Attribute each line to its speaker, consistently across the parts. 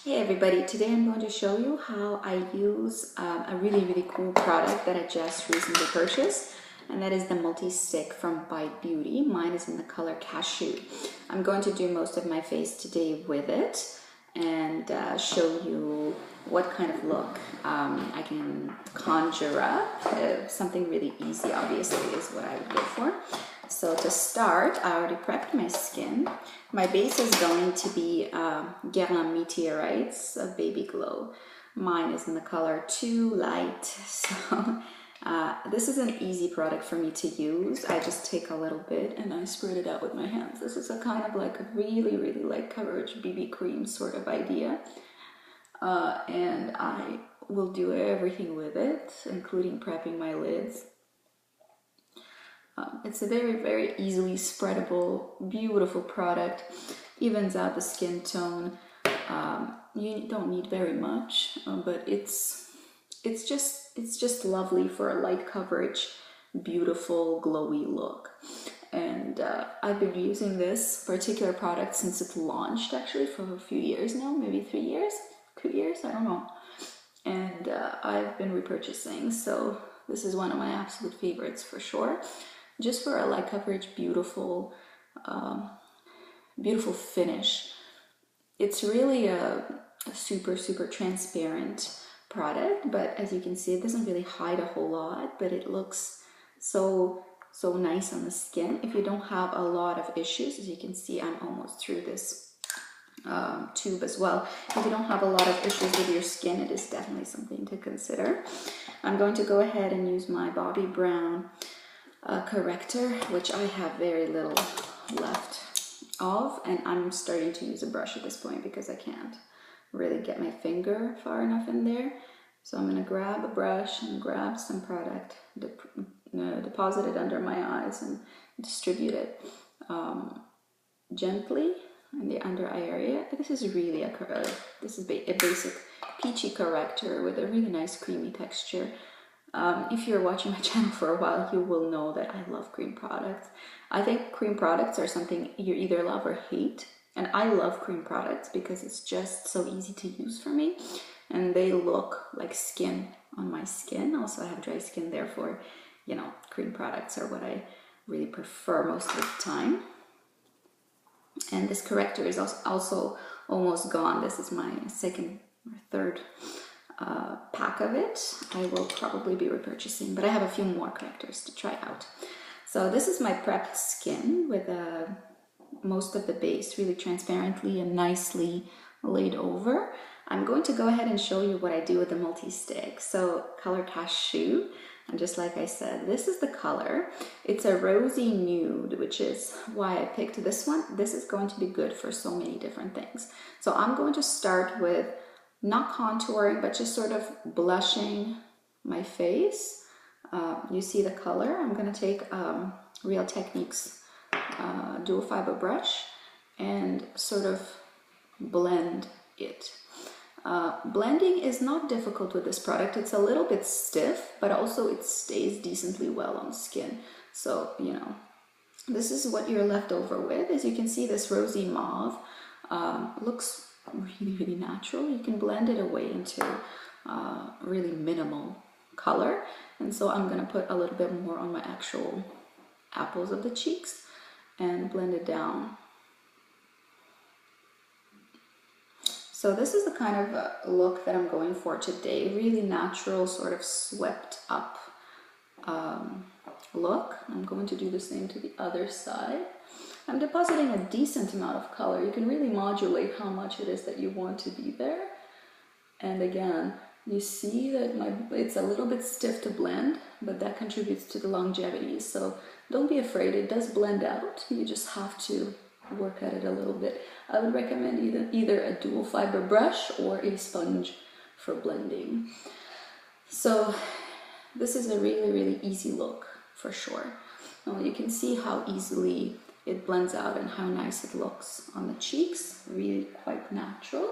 Speaker 1: Hey everybody, today I'm going to show you how I use a really cool product that I just recently purchased, and that is the Multistick from Bite Beauty. Mine is in the color Cashew. I'm going to do most of my face today with it and show you what kind of look I can conjure up. Something really easy, obviously, is what I would go for. So to start, I already prepped my skin. My base is going to be Guerlain Meteorites of Baby Glow. Mine is in the color Too Light. So this is an easy product for me to use. I just take a little bit and I spread it out with my hands. This is a kind of like a really light coverage BB cream sort of idea. And I will do everything with it, including prepping my lids. It's a very easily spreadable, beautiful product. Evens out the skin tone. You don't need very much, but it's just lovely for a light coverage, beautiful, glowy look. And I've been using this particular product since it launched, actually, for a few years now, maybe 3 years, 2 years, I don't know. And I've been repurchasing, so this is one of my absolute favorites for sure. Just for a light coverage, beautiful finish. It's really a super transparent product, but as you can see, it doesn't really hide a whole lot, but it looks so nice on the skin. If you don't have a lot of issues, as you can see, I'm almost through this tube as well. If you don't have a lot of issues with your skin, it is definitely something to consider. I'm going to go ahead and use my Bobbi Brown corrector, which I have very little left of, and I'm starting to use a brush at this point because I can't really get my finger far enough in there. So I'm going to grab a brush and grab some product, deposit it under my eyes and distribute it gently in the under eye area. This is really a basic peachy corrector with a really nice creamy texture. If you're watching my channel for a while, you will know that I love cream products. I think cream products are something you either love or hate. And I love cream products because it's just so easy to use for me. And they look like skin on my skin. Also, I have dry skin, therefore, cream products are what I really prefer most of the time. And this corrector is also almost gone. This is my second or third pack of it. I will probably be repurchasing, but I have a few more correctors to try out. So this is my prep skin with most of the base really transparently and nicely laid over. I'm going to go ahead and show you what I do with the Multistick. So color Cashew, and just like I said, this is the color. It's a rosy nude, which is why I picked this one. This is going to be good for so many different things. So I'm going to start with not contouring, but just sort of blushing my face. You see the color. I'm going to take Real Techniques dual fiber brush and sort of blend it. Blending is not difficult with this product. It's a little bit stiff, but also it stays decently well on skin. So, this is what you're left over with. As you can see, this rosy mauve looks really natural. You can blend it away into really minimal color. And so I'm going to put a little bit more on my actual apples of the cheeks and blend it down. So this is the kind of look that I'm going for today. Really natural, sort of swept up look. I'm going to do the same to the other side. I'm depositing a decent amount of color. You can really modulate how much it is that you want to be there. And again, you see that it's a little bit stiff to blend, but that contributes to the longevity. So don't be afraid, it does blend out. You just have to work at it a little bit. I would recommend either a dual fiber brush or a sponge for blending. So this is a really easy look for sure. Now you can see how easily it blends out and how nice it looks on the cheeks. Really quite natural.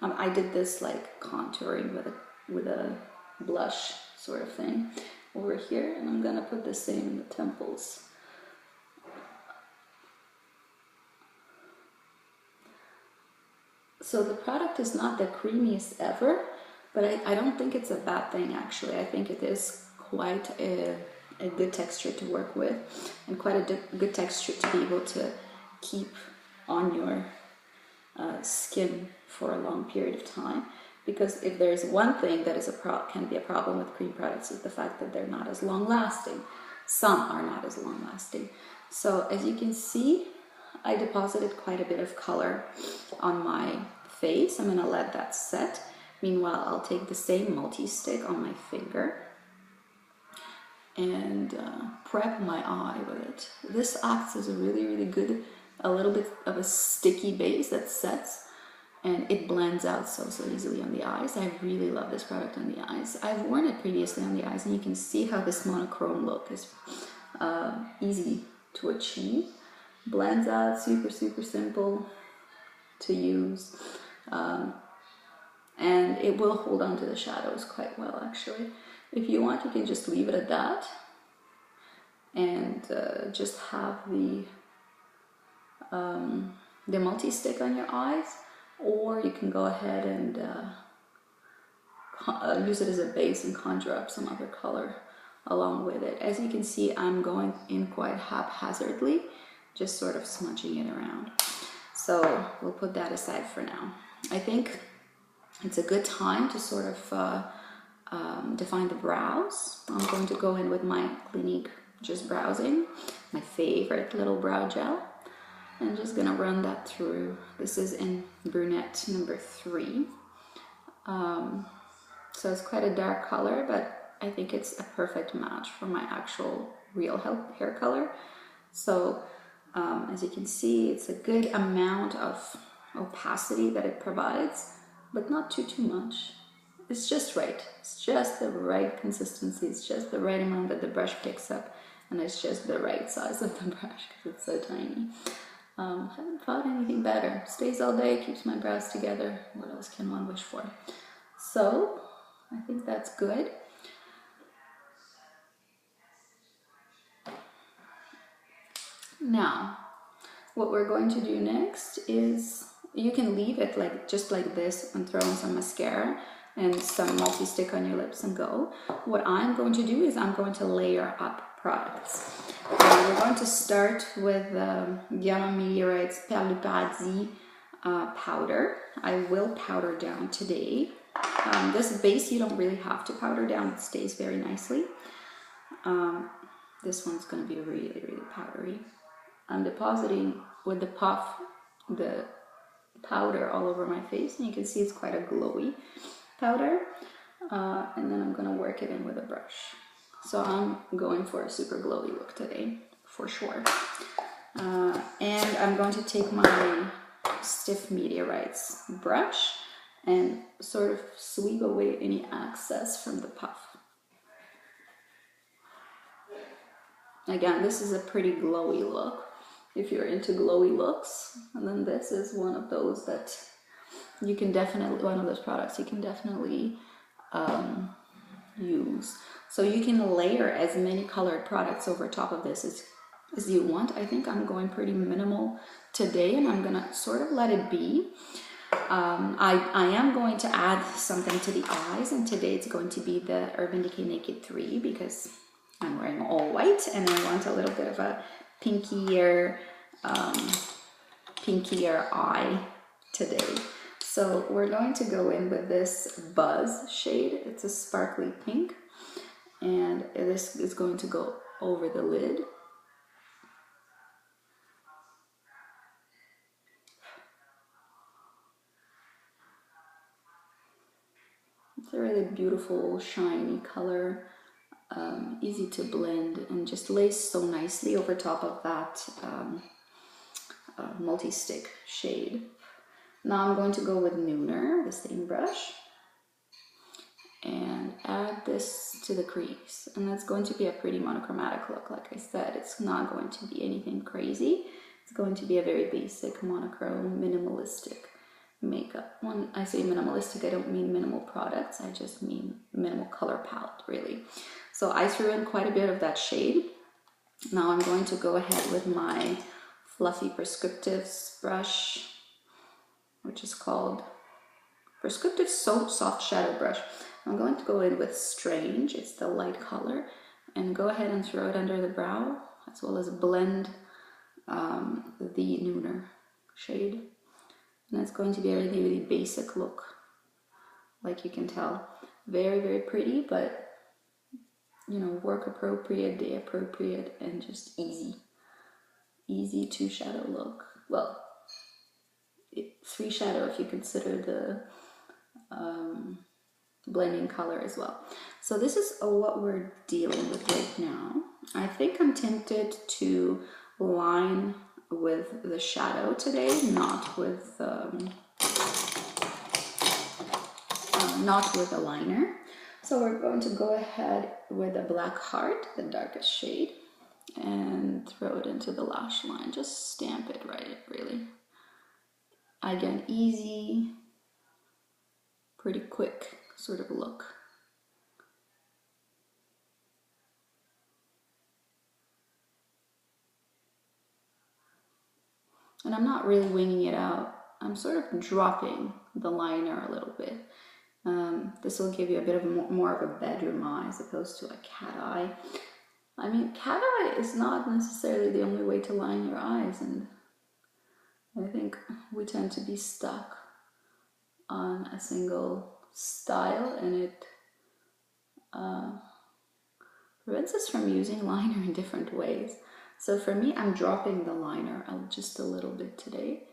Speaker 1: I did this like contouring with a blush sort of thing over here, and I'm gonna put the same in the temples. So the product is not the creamiest ever, but I don't think it's a bad thing actually. I think it is quite a good texture to work with, and quite a good texture to be able to keep on your skin for a long period of time. Because if there's one thing that is can be a problem with cream products, is the fact that they're not as long lasting. Some are not as long lasting. So as you can see, I deposited quite a bit of color on my face. I'm gonna let that set. Meanwhile, I'll take the same multi-stick on my finger and prep my eye with it. This acts as a really, really good, a little bit of a sticky base that sets, and it blends out so easily on the eyes. I really love this product on the eyes. I've worn it previously on the eyes, and you can see how this monochrome look is easy to achieve. Blends out, super simple to use, and it will hold on to the shadows quite well actually. If you want, you can just leave it at that and just have the multi-stick on your eyes, or you can go ahead and use it as a base and conjure up some other color along with it. As you can see, I'm going in quite haphazardly, just sort of smudging it around. So we'll put that aside for now. I think it's a good time to sort of define the brows. I'm going to go in with my Clinique Just Browsing, my favorite little brow gel. I'm just gonna run that through. This is in brunette number 3. So it's quite a dark color, but I think it's a perfect match for my actual real hair color. So as you can see, it's a good amount of opacity that it provides, but not too much. It's just right. It's just the right consistency. It's just the right amount that the brush picks up, and it's just the right size of the brush because it's so tiny. Haven't found anything better. Stays all day, keeps my brows together. What else can one wish for? So I think that's good. Now, what we're going to do next is, you can leave it just like this and throw in some mascara and some multi-stick on your lips and go. What I'm going to do is I'm going to layer up products. We're going to start with Diamant Meteorite's Perle Paradis powder. I will powder down today. This base you don't really have to powder down, it stays very nicely. This one's going to be really powdery. I'm depositing with the puff the powder all over my face, and you can see it's quite a glowy powder, and then I'm going to work it in with a brush. So I'm going for a super glowy look today for sure, and I'm going to take my Stiff Meteorites brush and sort of sweep away any excess from the puff. Again, this is a pretty glowy look if you're into glowy looks, and then this is one of those that you can definitely, one of those products you can definitely use. So you can layer as many colored products over top of this as you want. I think I'm going pretty minimal today, and I'm gonna sort of let it be. I am going to add something to the eyes, and today it's going to be the Urban Decay Naked 3 because I'm wearing all white and I want a little bit of a pinkier eye today. So we're going to go in with this Buzz shade. It's a sparkly pink, and this is going to go over the lid. It's a really beautiful, shiny color, easy to blend, and just lays so nicely over top of that multi-stick shade. Now I'm going to go with Nooner, the same brush, and add this to the crease. And that's going to be a pretty monochromatic look. Like I said, it's not going to be anything crazy. It's going to be a very basic, monochrome, minimalistic makeup. When I say minimalistic, I don't mean minimal products. I just mean minimal color palette, really. So I threw in quite a bit of that shade. Now I'm going to go ahead with my Fluffy Prescriptives brush which is called Prescriptive Soft Shadow Brush. I'm going to go in with Strange, it's the light color, and go ahead and throw it under the brow, as well as blend the Nooner shade. And it's going to be a really, really basic look, like you can tell. Very, very pretty, but you know, work appropriate, day appropriate, and just easy to shadow look. Well, 3 shadow if you consider the blending color as well. So this is what we're dealing with right now. I think I'm tempted to line with the shadow today, not with a liner. So we're going to go ahead with a Black Heart, the darkest shade, and throw it into the lash line. Just stamp it right, really. Again, easy, pretty quick sort of look. And I'm not really winging it out. I'm sort of dropping the liner a little bit. This will give you a bit of more of a bedroom eye as opposed to a cat eye. I mean, cat eye is not necessarily the only way to line your eyes, and I think we tend to be stuck on a single style, and it prevents us from using liner in different ways. So for me, I'm dropping the liner just a little bit today,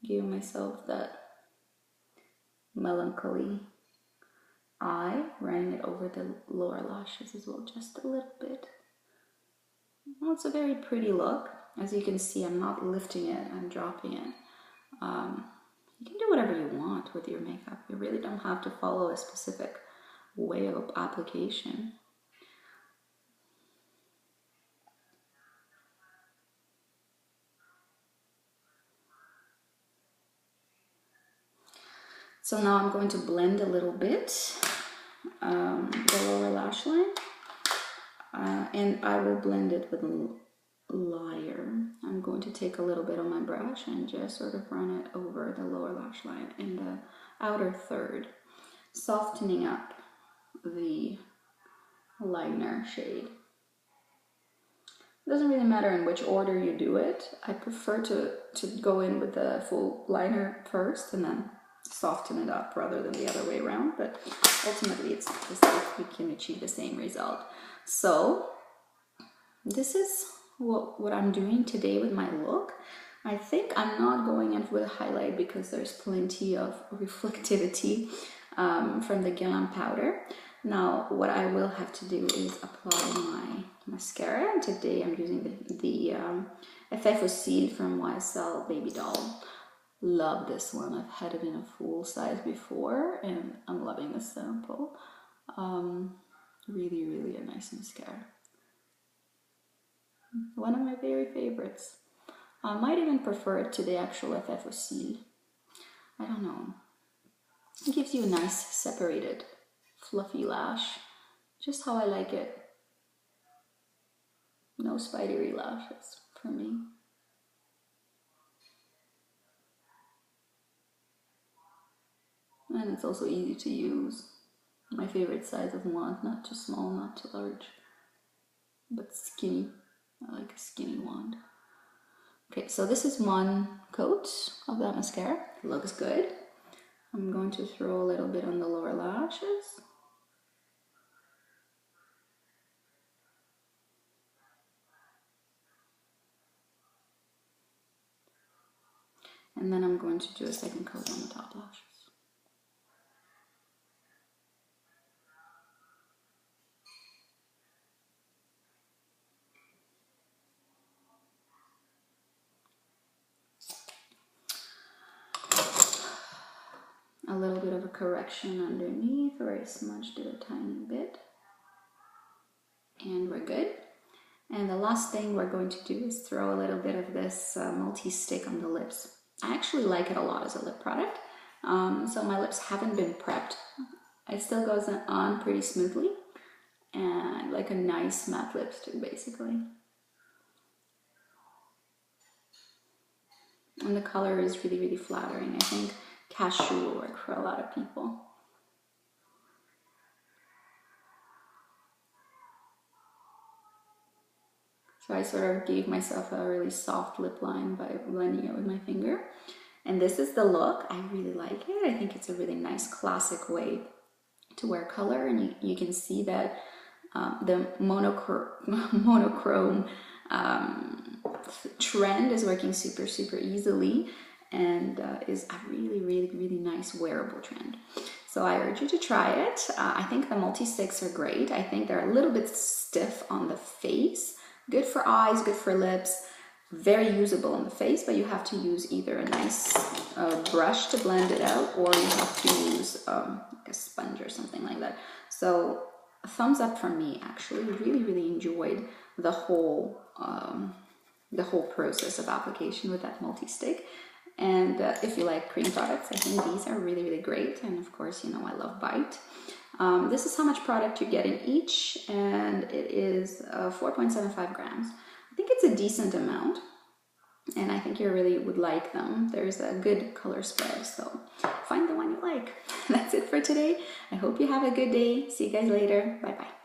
Speaker 1: giving myself that melancholy eye, running it over the lower lashes as well, just a little bit. Well, it's a very pretty look. As you can see, I'm not lifting it, I'm dropping it. You can do whatever you want with your makeup. You really don't have to follow a specific way of application. So now I'm going to blend a little bit the lower lash line, and I will blend it with Liar. I'm going to take a little bit on my brush and just sort of run it over the lower lash line in the outer third, softening up the liner shade. It doesn't really matter in which order you do it. I prefer to go in with the full liner first and then soften it up rather than the other way around, but ultimately it's we can achieve the same result. So this is what I'm doing today with my look. I think I'm not going in with highlight because there's plenty of reflectivity from the Glam powder. Now what I will have to do is apply my mascara, and today I'm using the FF Fossil from YSL Baby Doll. Love this one. I've had it in a full size before and I'm loving the sample. Really, really a nice mascara. One of my very favorites. I might even prefer it to the actual FF Fossil. I don't know. It gives you a nice separated fluffy lash, just how I like it. No spidery lashes for me. And it's also easy to use. My favorite size of wand, not too small, not too large, but skinny. I like a skinny wand. Okay, so this is one coat of that mascara. It looks good. I'm going to throw a little bit on the lower lashes. And then I'm going to do a second coat on the top lashes. A little bit of a correction underneath where I smudged it a tiny bit. And we're good. And the last thing we're going to do is throw a little bit of this Multistick on the lips. I actually like it a lot as a lip product. So my lips haven't been prepped. It still goes on pretty smoothly. And like a nice matte lipstick basically. And the color is really, really flattering. I think cashew will work for a lot of people. So I sort of gave myself a really soft lip line by blending it with my finger. And this is the look. I really like it. I think it's a really nice classic way to wear color, and you can see that the monochrome trend is working super easily, and is a really nice wearable trend. So I urge you to try it. I think the multi-sticks are great. I think they're a little bit stiff on the face. Good for eyes, good for lips, very usable on the face, but you have to use either a nice brush to blend it out, or you have to use like a sponge or something like that. So a thumbs up from me, actually. Really enjoyed the whole process of application with that multi-stick. And if you like cream products, I think these are really great. And of course, you know, I love Bite. This is how much product you get in each, and it is 4.75 grams. I think it's a decent amount, and I think you really would like them. There's a good color spread, so find the one you like. That's it for today. I hope you have a good day. See you guys later. Bye-bye.